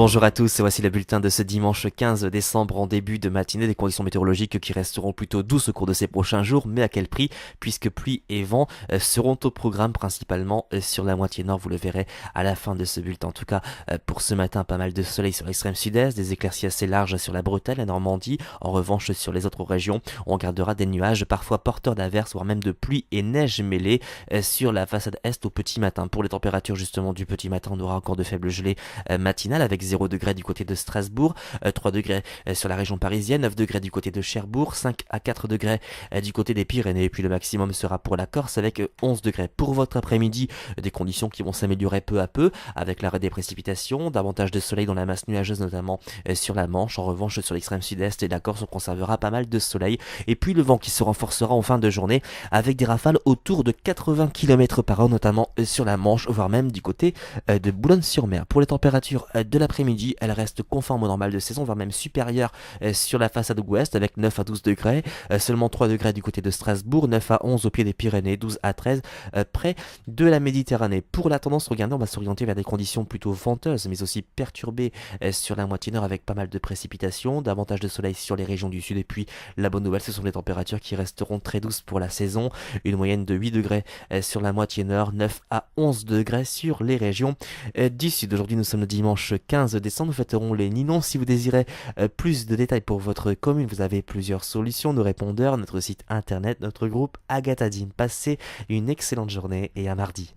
Bonjour à tous, voici le bulletin de ce dimanche 15 décembre en début de matinée. Des conditions météorologiques qui resteront plutôt douces au cours de ces prochains jours, mais à quel prix? Puisque pluie et vent seront au programme principalement sur la moitié nord, vous le verrez à la fin de ce bulletin. En tout cas, pour ce matin, pas mal de soleil sur l'extrême sud-est, des éclaircies assez larges sur la Bretagne, la Normandie. En revanche, sur les autres régions, on gardera des nuages, parfois porteurs d'averses, voire même de pluie et neige mêlées sur la façade est au petit matin. Pour les températures justement du petit matin, on aura encore de faibles gelées matinales avec 0 degrés du côté de Strasbourg, 3 degrés sur la région parisienne, 9 degrés du côté de Cherbourg, 5 à 4 degrés du côté des Pyrénées, et puis le maximum sera pour la Corse avec 11 degrés. Pour votre après-midi, des conditions qui vont s'améliorer peu à peu avec l'arrêt des précipitations, davantage de soleil dans la masse nuageuse notamment sur la Manche. En revanche, sur l'extrême sud-est et la Corse, on conservera pas mal de soleil, et puis le vent qui se renforcera en fin de journée avec des rafales autour de 80 km par heure, notamment sur la Manche, voire même du côté de Boulogne-sur-Mer. Pour les températures de l'après-midi, elle reste conforme au normal de saison, voire même supérieure sur la façade ouest avec 9 à 12 degrés, seulement 3 degrés du côté de Strasbourg, 9 à 11 au pied des Pyrénées, 12 à 13 près de la Méditerranée. Pour la tendance, regardez, on va s'orienter vers des conditions plutôt venteuses, mais aussi perturbées sur la moitié nord avec pas mal de précipitations, davantage de soleil sur les régions du sud, et puis la bonne nouvelle, ce sont des températures qui resteront très douces pour la saison, une moyenne de 8 degrés sur la moitié nord, 9 à 11 degrés sur les régions du sud. Aujourd'hui, nous sommes le dimanche 15 décembre, nous fêterons les Ninons. Si vous désirez plus de détails pour votre commune, vous avez plusieurs solutions, nos répondeurs, notre site internet, notre groupe Agathadim. Passez une excellente journée et à mardi.